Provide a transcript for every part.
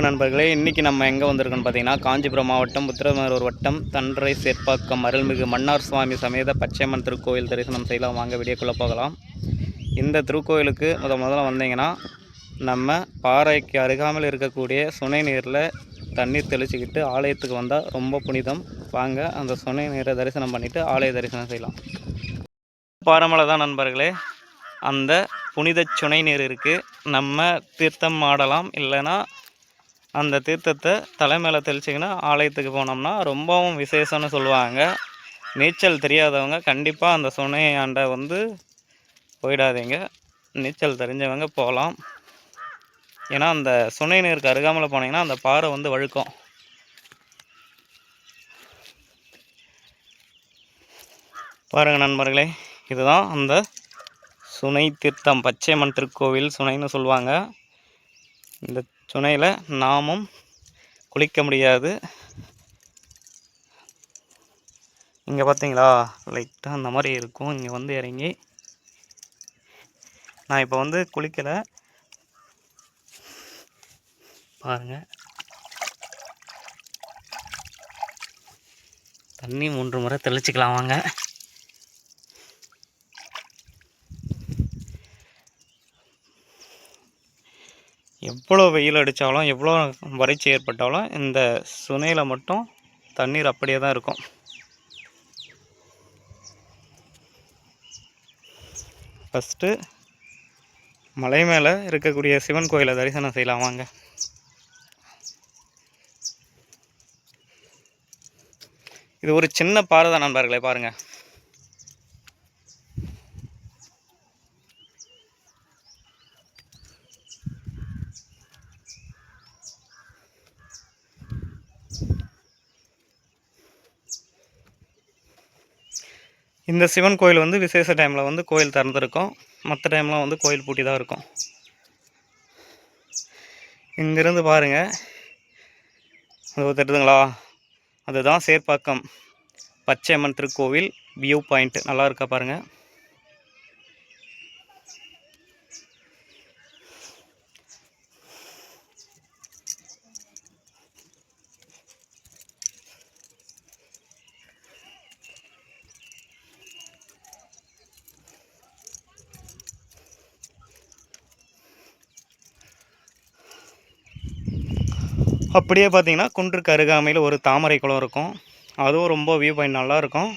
நண்பர்களே, இன்றைக்கி நம்ம எங்கே வந்திருக்கோன்னு பார்த்தீங்கன்னா, காஞ்சிபுரம் மாவட்டம் உத்திரமேரூர் வட்டம் தண்டரை சேர்ப்பாக்கம் அருள்மிகு மன்னார் சுவாமி சமேத பச்சையம்மன் திருக்கோயில் தரிசனம் செய்யலாம். வாங்க வீடியோக்குள்ளே போகலாம். இந்த திருக்கோயிலுக்கு முதல்ல வந்தீங்கன்னா, நம்ம பாறைக்கு அருகாமல் இருக்கக்கூடிய சுனை நீரில் தண்ணீர் தெளிச்சுக்கிட்டு ஆலயத்துக்கு வந்தால் ரொம்ப புனிதம். வாங்க அந்த சுனை நீரை தரிசனம் பண்ணிவிட்டு ஆலய தரிசனம் செய்யலாம். பாறைமலை தான் நண்பர்களே, அந்த புனித சுனை நீர் இருக்குது. நம்ம தீர்த்தம் ஆடலாம், இல்லைன்னா அந்த தீர்த்தத்தை தலை மேலே தெளிச்சிங்கன்னா ஆலயத்துக்கு போனோம்னா ரொம்பவும் விசேஷம்னு சொல்லுவாங்க. நீச்சல் தெரியாதவங்க கண்டிப்பாக அந்த சுனையாண்டை போயிடாதீங்க. நீச்சல் தெரிஞ்சவங்க போகலாம். ஏன்னா அந்த சுனை நீருக்கு அருகாமல் போனீங்கன்னா அந்த பாறை வழுக்கும். பாருங்கள் நண்பர்களே, இதுதான் அந்த சுனை தீர்த்தம். பச்சையம்மன் திருக்கோவில் சுனைன்னு சொல்லுவாங்க. இந்த சுனையில் நாமும் குளிக்க முடியாது. இங்கே பார்த்தீங்களா, லைட்டாக அந்த மாதிரி இருக்கும். இங்கே இறங்கி நான் இப்போ குளிக்கலை. பாருங்கள், தண்ணி 3 முறை தெளிச்சிக்கலாம். வாங்க. எவ்வளோ வெயில் அடித்தாலும் எவ்வளோ வறட்சி ஏற்பட்டாலும் இந்த சுனையில் மட்டும் தண்ணீர் அப்படியே தான் இருக்கும். ஃபஸ்ட்டு மலை மேலே இருக்கக்கூடிய சிவன் கோயிலை தரிசனம் செய்யலாம். வாங்க. இது ஒரு சின்ன பாறை தான் நண்பர்களே, பாருங்கள். இந்த சிவன் கோயில் விசேஷ டைமில் கோயில் திறந்துருக்கும். மற்ற டைம்லாம் கோயில் பூட்டி தான் இருக்கும். இங்கேருந்து பாருங்கள், அது தெரியுதுங்களா, அதுதான் சேர்ப்பாக்கம் பச்சையம்மன் திருக்கோவில் வியூ பாயிண்ட். நல்லா இருக்கா பாருங்கள். அப்படியே பார்த்தீங்கன்னா குன்றுக்கு அருகாமையில் ஒரு தாமரை குளம் இருக்கும். அதுவும் ரொம்ப வியூ பாயிண்ட் நல்லாயிருக்கும்.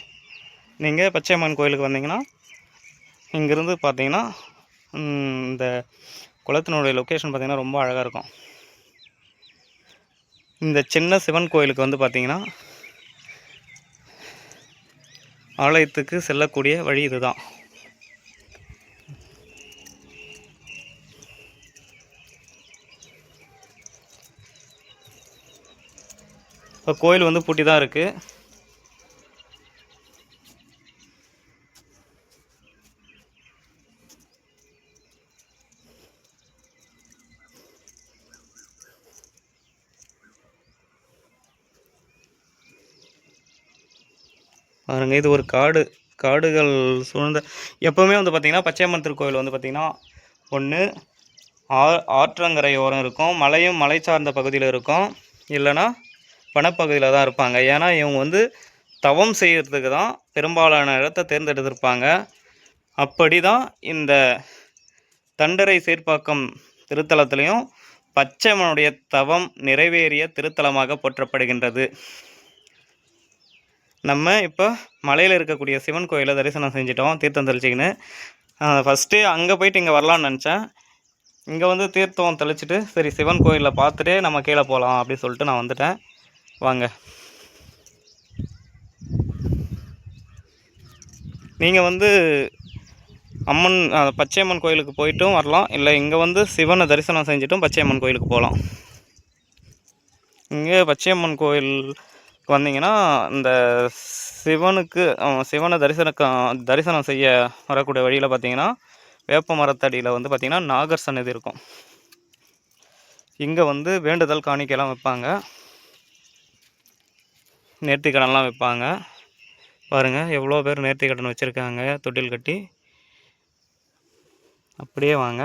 நீங்கள் பச்சையம்மன் கோயிலுக்கு வந்தீங்கன்னா இங்கேருந்து பார்த்தீங்கன்னா இந்த குளத்தினுடைய லொக்கேஷன் பார்த்திங்கன்னா ரொம்ப அழகாக இருக்கும். இந்த சின்ன சிவன் கோயிலுக்கு பார்த்திங்கன்னா ஆலயத்துக்கு செல்லக்கூடிய வழி இதுதான். இப்போ கோயில் பூட்டி தான் இருக்குது. பாருங்கள், இது ஒரு காடுகள் சூழ்ந்த. எப்போவுமே பார்த்திங்கன்னா பச்சையம்மன் திருக்கோயில் பார்த்திங்கன்னா ஒன்று ஆற்றங்கரை ஓரம் இருக்கும், மலையும் மலை சார்ந்த பகுதியில் இருக்கும், இல்லைன்னா வனப்பகுதியில் தான் இருப்பாங்க. ஏன்னா இவங்க தவம் செய்கிறதுக்கு தான் பெரும்பாலான இடத்தை தேர்ந்தெடுத்திருப்பாங்க. அப்படி தான் இந்த தண்டரை சேர்ப்பாக்கம் திருத்தலத்திலையும் பச்சையம்மனுடைய தவம் நிறைவேறிய திருத்தலமாக போற்றப்படுகின்றது. நம்ம இப்போ மலையில் இருக்கக்கூடிய சிவன் கோயிலை தரிசனம் செஞ்சிட்டோம், தீர்த்தம் தெளிச்சிக்கின்னு. ஃபஸ்ட்டு அங்கே போயிட்டு இங்கே வரலான்னு நினச்சேன். இங்கே தீர்த்தம் தெளிச்சிட்டு சரி சிவன் கோயிலில் பார்த்துட்டே நம்ம கீழே போகலாம் அப்படின்னு சொல்லிட்டு நான் வந்துட்டேன். வாங்க. நீங்கள் அம்மன் பச்சையம்மன் கோயிலுக்கு போயிட்டும் வரலாம், இல்லை இங்கே சிவனை தரிசனம் செஞ்சுட்டும் பச்சையம்மன் கோயிலுக்கு போகலாம். இங்கே பச்சையம்மன் கோயிலுக்கு வந்தீங்கன்னா இந்த சிவனை தரிசனம் செய்ய வரக்கூடிய வழியில் பார்த்தீங்கன்னா வேப்ப மரத்தடியில் பார்த்திங்கன்னா நாகர் சன்னதி இருக்கும். இங்கே வேண்டுதல் காணிக்கையெல்லாம் வைப்பாங்க, நேர்த்திக்கடன்லாம் வைப்பாங்க. பாருங்கள், எவ்வளோ பேர் நேர்த்திக்கடன் வச்சுருக்காங்க தொட்டில் கட்டி. அப்படியே வாங்க.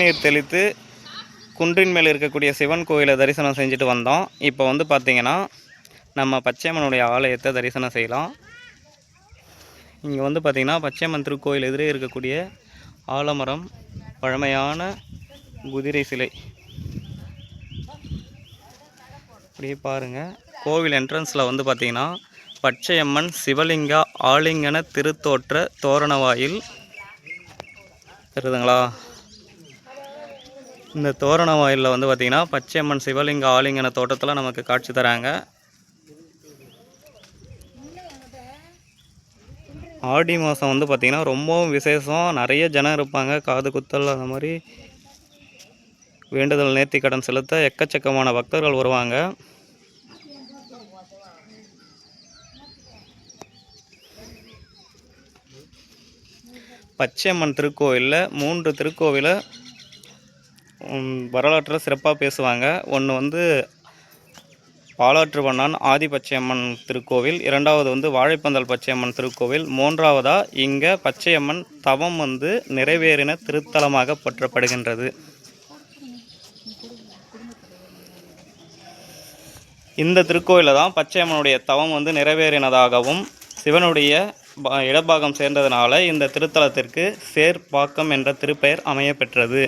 நீர் தெளித்து குன்றின் மேல் இருக்கக்கூடிய சிவன் கோயிலை தரிசனம் செஞ்சுட்டு வந்தோம். இப்போ வந்து பார்த்திங்கன்னா நம்ம பச்சையம்மனுடைய ஆலயத்தை தரிசனம் செய்யலாம். இங்கே வந்து பார்த்திங்கன்னா பச்சையம்மன் திருக்கோயில் எதிரே இருக்கக்கூடிய ஆலமரம், பழமையான குதிரை சிலை அப்படியே பாருங்கள். கோவில் என்ட்ரன்ஸில் வந்து பார்த்திங்கன்னா பச்சையம்மன் சிவலிங்க ஆலிங்கன திருத்தோற்ற தோரணவாயில் தெரியுதுங்களா? இந்த தோரண வாயிலில் வந்து பார்த்திங்கன்னா பச்சையம்மன் சிவலிங்க ஆலிங்கன தோட்டத்தில் நமக்கு காட்சி தராங்க. ஆடி மாதம் வந்து பார்த்திங்கன்னா ரொம்பவும் விசேஷம். நிறைய ஜனம் இருப்பாங்க. காது குத்தல் அந்த மாதிரி வேண்டுதல் நேர்த்தி கடன் செலுத்த எக்கச்சக்கமான பக்தர்கள் வருவாங்க. பச்சையம்மன் திருக்கோயிலில் 3 திருக்கோவிலை வரலாற்றில் சிறப்பாக பேசுவாங்க. ஒன்று வந்து பாலாற்று வண்ணான் ஆதி பச்சையம்மன் திருக்கோவில், 2வது வந்து வாழைப்பந்தல் பச்சையம்மன் திருக்கோவில், 3வதாக இங்கே பச்சையம்மன் தவம் வந்து நிறைவேறின திருத்தலமாக போற்றப்படுகின்றது. இந்த திருக்கோயிலில் தான் பச்சையம்மனுடைய தவம் வந்து நிறைவேறினதாகவும் சிவனுடைய இடபாகம் சேர்ந்ததுனால இந்த திருத்தலத்திற்கு சேர்ப்பாக்கம் என்ற திருப்பெயர் அமைய பெற்றது.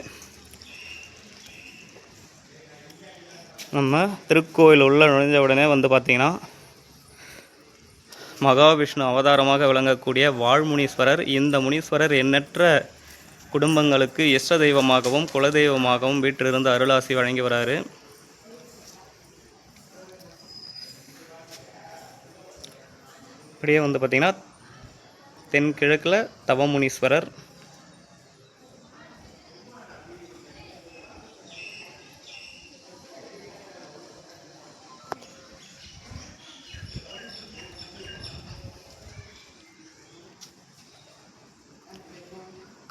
நம்ம திருக்கோயில் உள்ள நுழைஞ்ச உடனே வந்து பார்த்திங்கன்னா மகாவிஷ்ணு அவதாரமாக விளங்கக்கூடிய வாழ்முனீஸ்வரர். இந்த முனீஸ்வரர் எண்ணற்ற குடும்பங்களுக்கு இஷ்ட தெய்வமாகவும் குலதெய்வமாகவும் வீட்டிலிருந்து அருளாசி வழங்கி வராரு. அப்படியே வந்து பார்த்திங்கன்னா தென்கிழக்கில் தவமுனீஸ்வரர்,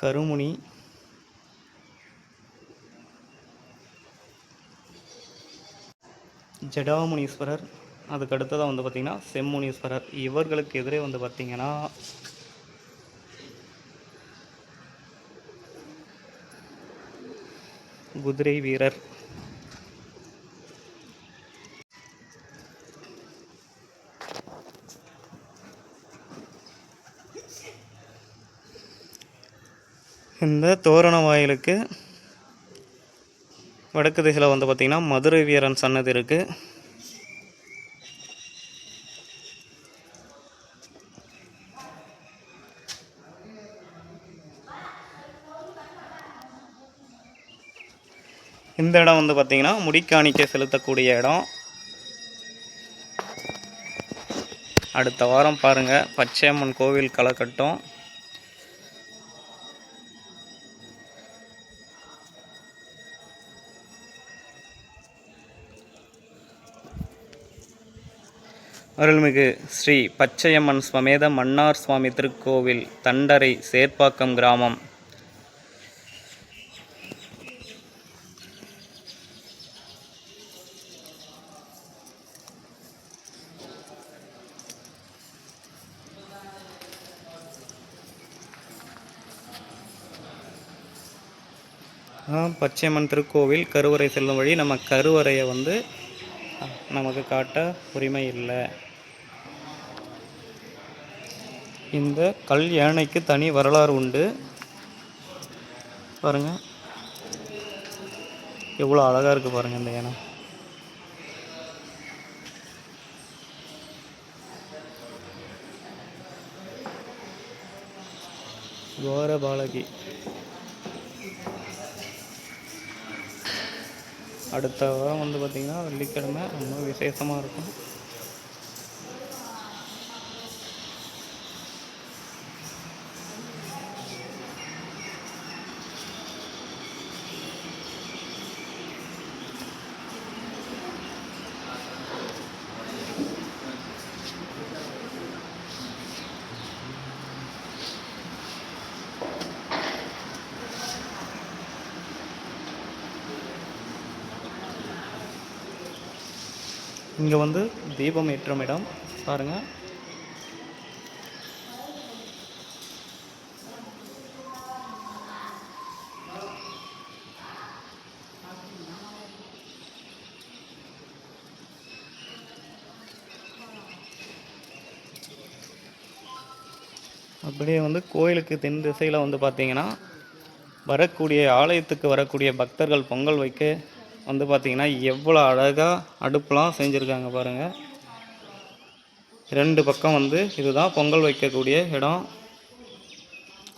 கருமுனி, ஜடாமுனீஸ்வரர், அதுக்கு அடுத்ததாக வந்து பார்த்திங்கன்னா செம்முனீஸ்வரர். இவர்களுக்கு எதிரே வந்து பார்த்திங்கன்னா குதிரை வீரர், இந்த தோரண வாயிலுக்கு வடக்கு திசையில் வந்து பார்த்திங்கன்னா மதுரை வீரன் சன்னதி இருக்குது. இந்த இடம் வந்து பார்த்திங்கன்னா முடிக்காணிக்கை செலுத்தக்கூடிய இடம். அடுத்த வாரம் பாருங்கள் பச்சையம்மன் கோவில் களை கட்டும். அருள்மிகு ஸ்ரீ பச்சையம்மன் சமேத மன்னார் சுவாமி திருக்கோவில், தண்டரை, சேர்ப்பாக்கம் கிராமம். பச்சையம்மன் திருக்கோவில் கருவறை செல்லும் வழி. நம்ம கருவறையை வந்து நமக்கு காட்ட உரிமை இல்லை. இந்த கல் யானைக்கு தனி வரலாறு உண்டு. பாருங்கள் எவ்வளோ அழகாக இருக்குது பாருங்கள் இந்த யானை. கோரபாலகி. அடுத்த வாரம் வந்து பார்த்திங்கன்னா வெள்ளிக்கிழமை ரொம்ப விசேஷமாக இருக்கும். இங்கே வந்து தீபம் ஏற்றும் இடம் பாருங்கள். அப்படியே வந்து கோயிலுக்கு தென் திசையில் வந்து பார்த்திங்கன்னா வரக்கூடிய ஆலயத்துக்கு வரக்கூடிய பக்தர்கள் பொங்கல் வைக்க வந்து பார்த்திங்கன்னா எவ்வளோ அழகாக அடுப்புலாம் செஞ்சுருக்காங்க பாருங்கள். 2 பக்கம் வந்து இதுதான் பொங்கல் வைக்கக்கூடிய இடம்.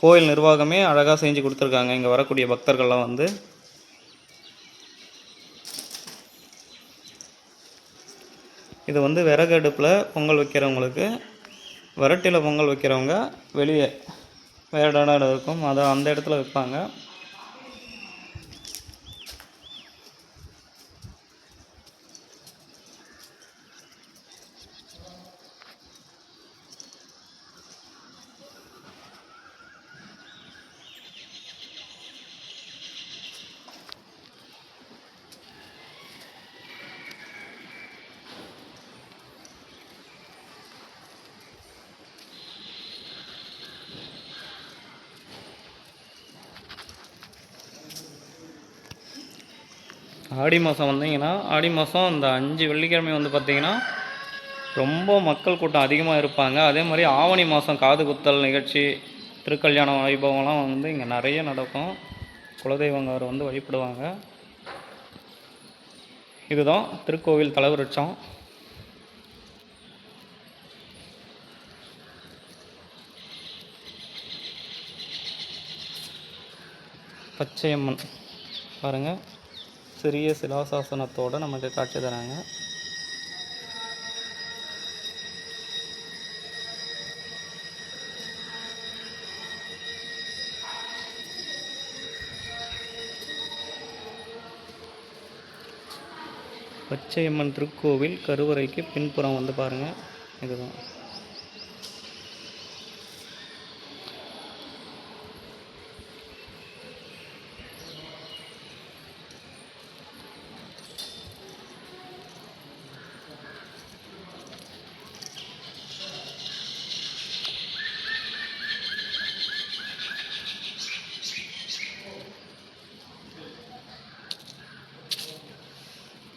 கோயில் நிர்வாகமே அழகாக செஞ்சு கொடுத்துருக்காங்க. இங்கே வரக்கூடிய பக்தர்கள்லாம் வந்து இது வந்து விறகு அடுப்பில் பொங்கல் வைக்கிறவங்களுக்கு, விரட்டியில் பொங்கல் வைக்கிறவங்க வெளியே வேறு இடம் இருக்கும், அதை அந்த இடத்துல வைப்பாங்க. ஆடி மாதம் வந்தீங்கன்னா, ஆடி மாதம் இந்த 5 வெள்ளிக்கிழமை வந்து பார்த்திங்கன்னா ரொம்ப மக்கள் கூட்டம் அதிகமாக இருப்பாங்க. அதே மாதிரி ஆவணி மாதம் காது குத்தல் நிகழ்ச்சி, திருக்கல்யாண வைபவம்லாம் வந்து இங்கே நிறைய நடக்கும். குலதெய்வங்கார் வந்து வழிபடுவாங்க. இதுதான் திருக்கோவில் தலைவருட்சம். பச்சையம்மன் பாருங்கள், சிறிய சிலாசாசனத்தோடு நமக்கு காட்சி தராங்க. பச்சையம்மன் திருக்கோவில் கருவறைக்கு பின்புறம் வந்து பாருங்கள், இதுதான்.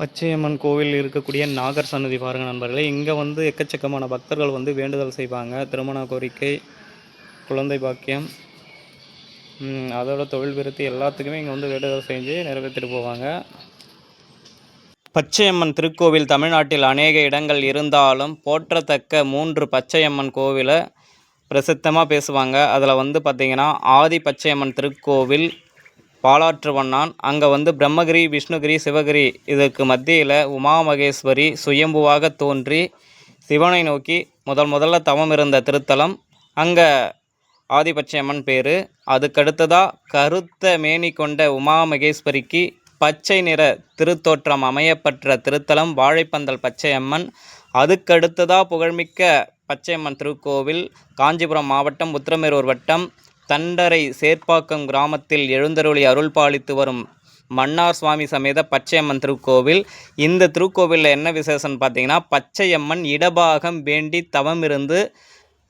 பச்சையம்மன் கோவில் இருக்கக்கூடிய நாகர் சன்னதி பாருங்கள் நண்பர்களே. இங்கே வந்து எக்கச்சக்கமான பக்தர்கள் வந்து வேண்டுதல் செய்வாங்க. திருமண கோரிக்கை, குழந்தை பாக்கியம், அதோட தொழில் விருத்தி எல்லாத்துக்குமே இங்கே வந்து வேண்டுதல் செஞ்சு நிறைவேற்றிட்டு போவாங்க. பச்சையம்மன் திருக்கோவில் தமிழ்நாட்டில் அநேக இடங்கள் இருந்தாலும் போற்றத்தக்க 3 பச்சையம்மன் கோவிலை பிரசித்தமாக பேசுவாங்க. அதில் வந்து பார்த்திங்கன்னா ஆதி பச்சையம்மன் திருக்கோவில் பாலாற்று வண்ணான். அங்கே வந்து பிரம்மகிரி, விஷ்ணுகிரி, சிவகிரி இதற்கு மத்தியில் உமா மகேஸ்வரி சுயம்புவாக தோன்றி சிவனை நோக்கி முதல்ல தவம் இருந்த திருத்தலம். அங்கே ஆதிபச்சையம்மன் பேர். அதுக்கடுத்ததாக கருத்த மேனி கொண்ட உமா மகேஸ்வரிக்கு பச்சை நிற திருத்தோற்றம் அமையப்பெற்ற திருத்தலம் வாழைப்பந்தல் பச்சையம்மன். அதுக்கடுத்ததாக புகழ்மிக்க பச்சையம்மன் திருக்கோவில் காஞ்சிபுரம் மாவட்டம் உத்திரமேரூர் வட்டம் தண்டரை சேர்ப்பாக்கம் கிராமத்தில் எழுந்தருளி அருள் பாலித்து வரும் மன்னார் சுவாமி சமேத பச்சையம்மன் திருக்கோவில். இந்த திருக்கோவிலில் என்ன விசேஷம்னு பார்த்தீங்கன்னா, பச்சையம்மன் இடபாகம் வேண்டி தவம் இருந்து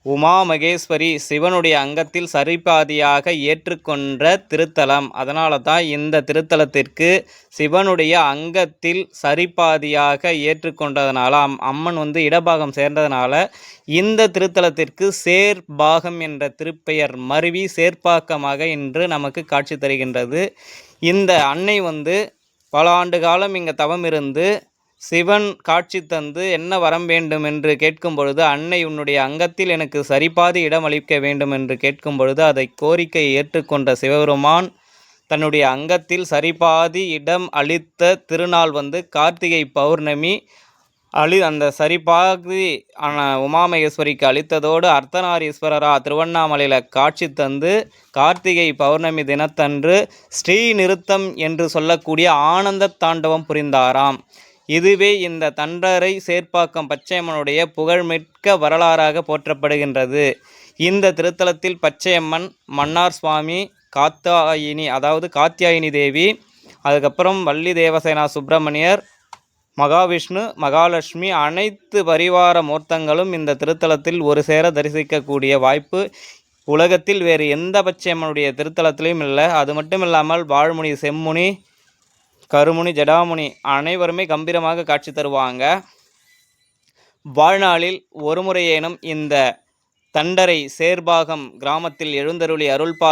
உமா மகேஸ்வரி சிவனுடைய அங்கத்தில் சரிபாதியாக ஏற்றுக்கொண்ட திருத்தலம். அதனால தான் இந்த திருத்தலத்திற்கு சிவனுடைய அங்கத்தில் சரிபாதியாக ஏற்றுக்கொண்டதுனால, அம்மன் வந்து இடபாகம் சேர்ந்ததுனால இந்த திருத்தலத்திற்கு சேர்பாகம் என்ற திருப்பெயர் மருவி சேர்ப்பாக்கமாக இன்று நமக்கு காட்சி தருகின்றது. இந்த அன்னை வந்து பல ஆண்டு காலம் இங்கே தவம் இருந்து சிவன் காட்சி தந்து என்ன வரம் வேண்டும் என்று கேட்கும் பொழுது, அன்னை உன்னுடைய அங்கத்தில் எனக்கு சரிபாதி இடம் அளிக்க வேண்டும் என்று கேட்கும் பொழுது அதை கோரிக்கையை ஏற்றுக்கொண்ட சிவபெருமான் தன்னுடைய அங்கத்தில் சரிபாதி இடம் அளித்த திருநாள் வந்து கார்த்திகை பௌர்ணமி. அந்த சரிபாதி உமாமகேஸ்வரிக்கு அளித்ததோடு அர்த்தநாரீஸ்வரரா திருவண்ணாமலையில் காட்சி தந்து கார்த்திகை பௌர்ணமி தினத்தன்று ஸ்ரீ நிறுத்தம் என்று சொல்லக்கூடிய ஆனந்த தாண்டவம் புரிந்தாராம். இதுவே இந்த தண்டரை சேர்ப்பாக்கம் பச்சையம்மனுடைய புகழ்மிக்க வரலாறாக போற்றப்படுகின்றது. இந்த திருத்தலத்தில் பச்சையம்மன், மன்னார் சுவாமி, காத்தாயினி அதாவது காத்தியாயினி தேவி, அதுக்கப்புறம் வள்ளி தேவசேனா சுப்பிரமணியர், மகாவிஷ்ணு, மகாலட்சுமி அனைத்து பரிவார மூர்த்தங்களும் இந்த திருத்தலத்தில் ஒரு சேர தரிசிக்கக்கூடிய வாய்ப்பு உலகத்தில் வேறு எந்த பச்சையம்மனுடைய திருத்தலத்திலையும் இல்லை. அது மட்டும் இல்லாமல் வாழ்முனி, செம்முனி, கருமுனி, ஜடாமுனி அனைவருமே கம்பீரமாக காட்சி தருவாங்க. வாழ்நாளில் ஒரு முறையேனும் இந்த தண்டரை சேர்பாகம் கிராமத்தில் எழுந்தருளி அருள்பா